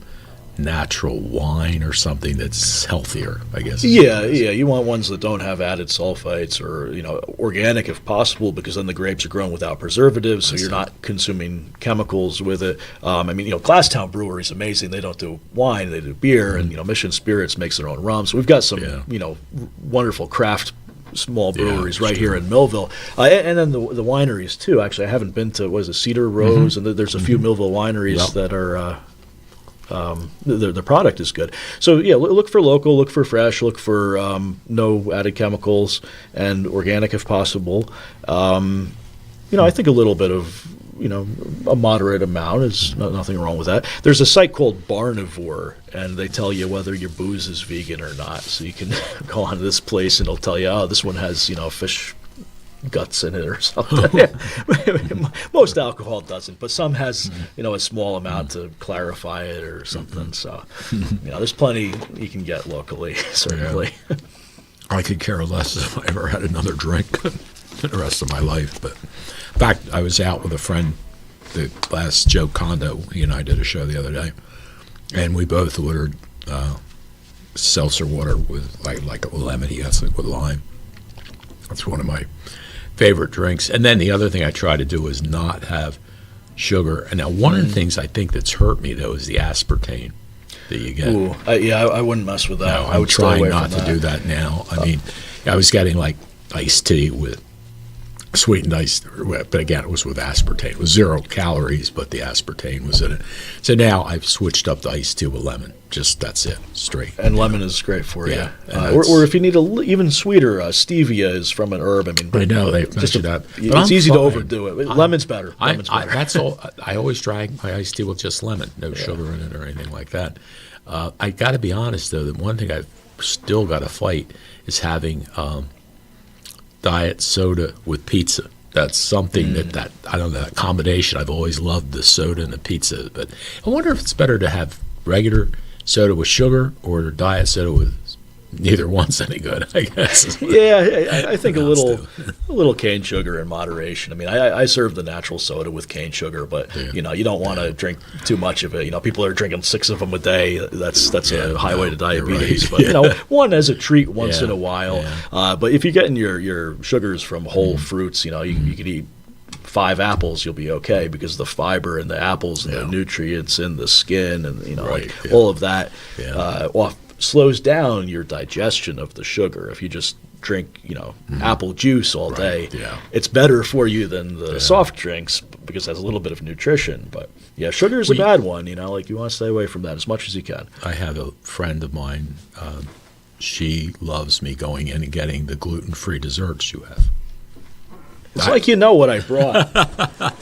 S1: natural wine or something that's healthier, I guess?
S2: Yeah. You want ones that don't have added sulfites or organic if possible, because then the grapes are grown without preservatives, so you're not consuming chemicals with it. Glasstown Brewery is amazing. They don't do wine, they do beer, and Mission Spirits makes their own rum. So we've got some wonderful craft small breweries right here in Millville, and then the wineries too. Actually, I haven't been to Cedar Rose, and there's a few Millville wineries that are. The product is good. So yeah, look for local, look for fresh, look for no added chemicals, and organic if possible. I think a little bit of a moderate amount is nothing wrong with that. There's a site called Barnivore, and they tell you whether your booze is vegan or not. So you can go on to this place, and it'll tell you, oh, this one has fish guts in it or something. Most alcohol doesn't, but some has a small amount to clarify it or something. So there's plenty you can get locally, certainly.
S1: Yeah. I could care less if I ever had another drink for the rest of my life. But in fact, I was out with a friend, the last Joe Condo. He and I did a show the other day, and we both ordered seltzer water with like a lemon. That's like with lime. That's one of my favorite drinks. And then the other thing I try to do is not have sugar. And now one of the things I think that's hurt me, though, is the aspartame that you get.
S2: Ooh, I wouldn't mess with that.
S1: No,
S2: I
S1: I'm
S2: would stay
S1: trying
S2: away
S1: not
S2: from
S1: to
S2: that.
S1: do that now. I mean, I was getting like iced tea with sweetened ice, but again, it was with aspartame. It was 0 calories, but the aspartame was in it. So now I've switched up the iced tea with lemon. Just that's it, straight.
S2: And lemon is great for
S1: Yeah,
S2: you.
S1: and
S2: Or if you need even sweeter, stevia is from an herb. I mean,
S1: I know they've mentioned that. But
S2: It's
S1: I'm
S2: easy to
S1: fine.
S2: overdo it. Lemon's better. Lemon's better.
S1: That's all. I always drank my iced tea with just lemon, no sugar in it or anything like that. I got to be honest though, that one thing I've still got to fight is having diet soda with pizza. That's something that I don't know, that combination. I've always loved the soda and the pizza, but I wonder if it's better to have regular soda with sugar or diet soda with neither one's any good, I guess.
S2: Yeah, I think a little cane sugar in moderation. I mean, I serve the natural soda with cane sugar, but you don't want to drink too much of it. People are drinking 6 of them a day. That's a highway to diabetes.
S1: Right.
S2: But one as a treat once in a while. But if you're getting your sugars from whole fruits, you could eat 5 apples, you'll be okay because of the fiber in the apples and the nutrients in the skin and all of that slows down your digestion of the sugar. If you just drink, apple juice all day, it's better for you than the soft drinks because it has a little bit of nutrition. But sugar is a bad one. You want to stay away from that as much as you can.
S1: I have a friend of mine. She loves me going in and getting the gluten-free desserts you have.
S2: It's like you know what I brought.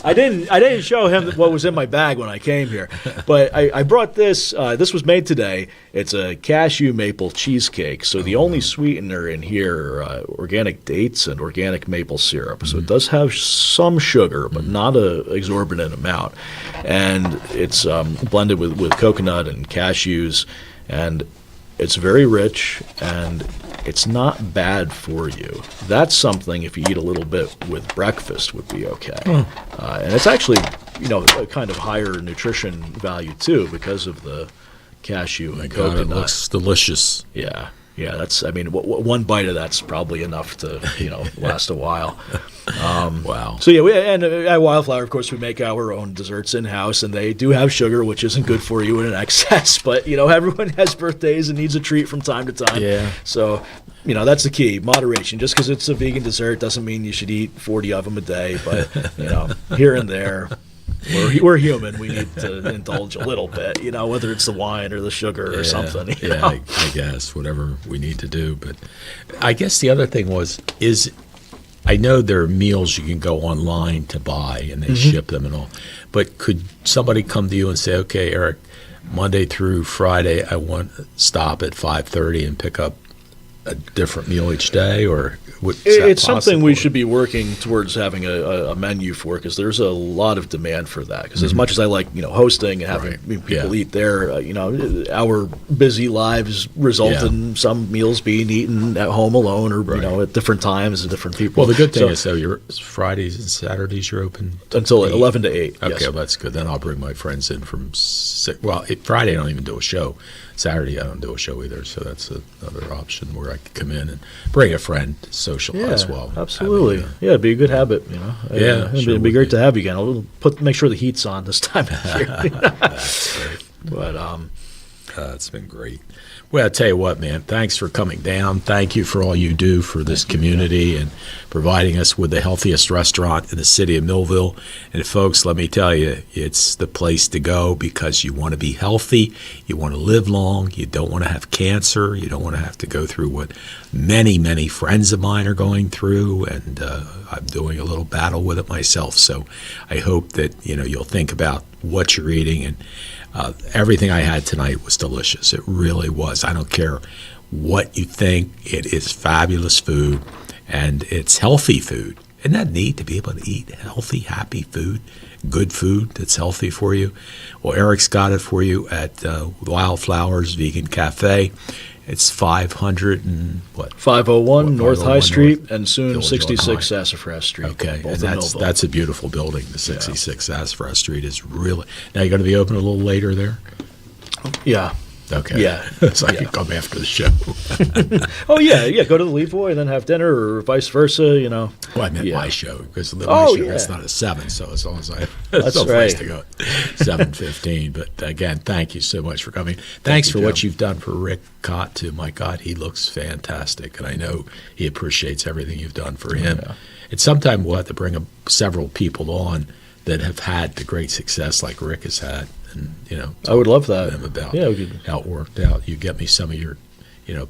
S2: I didn't show him what was in my bag when I came here, but I brought this. This was made today. It's a cashew maple cheesecake. So the only sweetener in here are organic dates and organic maple syrup. So it does have some sugar, but not an exorbitant amount. And it's blended with coconut and cashews, and it's very rich and it's not bad for you. That's something, if you eat a little bit with breakfast, would be okay. And it's actually, a kind of higher nutrition value too because of the cashew and coconut.
S1: It looks delicious.
S2: Yeah. That's. I mean, one bite of that's probably enough to last a while.
S1: Wow.
S2: So at Wildflower, of course, we make our own desserts in house, and they do have sugar, which isn't good for you in an excess. But everyone has birthdays and needs a treat from time to time. Yeah. So that's the key: moderation. Just because it's a vegan dessert doesn't mean you should eat 40 of them a day. But here and there. We're human. We need to indulge a little bit, whether it's the wine or the sugar or something.
S1: I guess whatever we need to do. But I guess the other thing is I know there are meals you can go online to buy and they ship them and all. But could somebody come to you and say, okay, Eric, Monday through Friday, I want to stop at 5:30 and pick up a different meal each day, or
S2: it's something we should be working towards having a menu for, because there's a lot of demand for that. Because as much as I like hosting and having people eat there, our busy lives result in some meals being eaten at home alone or at different times and different people.
S1: Well, the good thing is though, your Fridays and Saturdays you're open
S2: until 11 to 8.
S1: Okay,
S2: yes.
S1: Well, that's good. Then I'll bring my friends in from 6. Well, Friday I don't even do a show. Saturday I don't do a show either, so that's another option where I could come in and bring a friend, socialize well.
S2: Absolutely. It'd be a good habit, it'd be great to have you again. I'll make sure the heat's on this time of year.
S1: That's great.
S2: But
S1: it's been great. Well, I tell you what, man, thanks for coming down. Thank you for all you do for this community and providing us with the healthiest restaurant in the city of Millville. And folks, let me tell you, it's the place to go because you want to be healthy, you want to live long, you don't want to have cancer, you don't want to have to go through what many, many friends of mine are going through, and I'm doing a little battle with it myself. So I hope that you'll think about what you're eating, and everything I had tonight was delicious. It really was. I don't care what you think. It is fabulous food, and it's healthy food. Isn't that neat to be able to eat healthy, happy food, good food that's healthy for you? Well, Eric's got it for you at Wildflower's Vegan Cafe. It's
S2: 501 North High Street, and soon 66 Sassafras Street.
S1: Okay, and that's a beautiful building. The 66 Sassafras Street is really. Now you're going to be open a little later there.
S2: Yeah.
S1: Okay.
S2: Yeah.
S1: So I can come after the show.
S2: Oh yeah. Go to the Levoy and then have dinner, or vice versa.
S1: Well, I meant my show, because my show it's not at 7, so as long as
S2: that's
S1: no
S2: right.
S1: place to go at 7:15. But again, thank you so much for coming. Thanks for what you've done for Rick Cott too. My God, he looks fantastic, and I know he appreciates everything you've done for him. And sometime we'll have to bring several people on that have had the great success like Rick has had, and
S2: I would love that.
S1: Them about
S2: we could.
S1: how it worked out. You get me some of your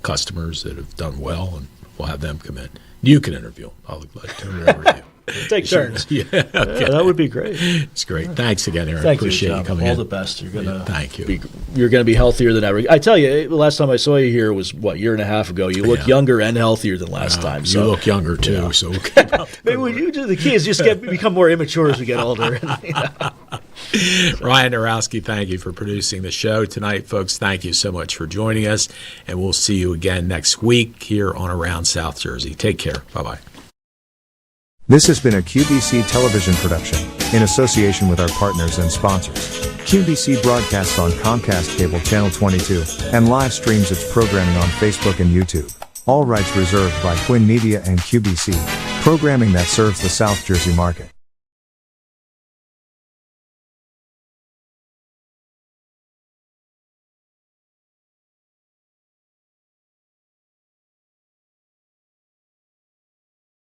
S1: customers that have done well, and we'll have them come in. You can interview them. I'll turn it over to you.
S2: Take turns.
S1: Yeah, okay.
S2: That would be great.
S1: It's great. Thanks again, Aaron.
S2: Thank
S1: Appreciate
S2: you,
S1: you coming
S2: All
S1: in.
S2: the best. You're gonna
S1: thank you.
S2: You're gonna be healthier than ever. I tell you, the last time I saw you here was a year and a half ago. You look younger and healthier than last time. So
S1: you look younger too. So
S2: maybe the key is just become more immature as we get older.
S1: Ryan Narowski, thank you for producing the show tonight, folks. Thank you so much for joining us, and we'll see you again next week here on Around South Jersey. Take care. Bye-bye.
S11: This has been a QBC television production, in association with our partners and sponsors. QBC broadcasts on Comcast Cable Channel 22, and live streams its programming on Facebook and YouTube. All rights reserved by Quinn Media and QBC, programming that serves the South Jersey market.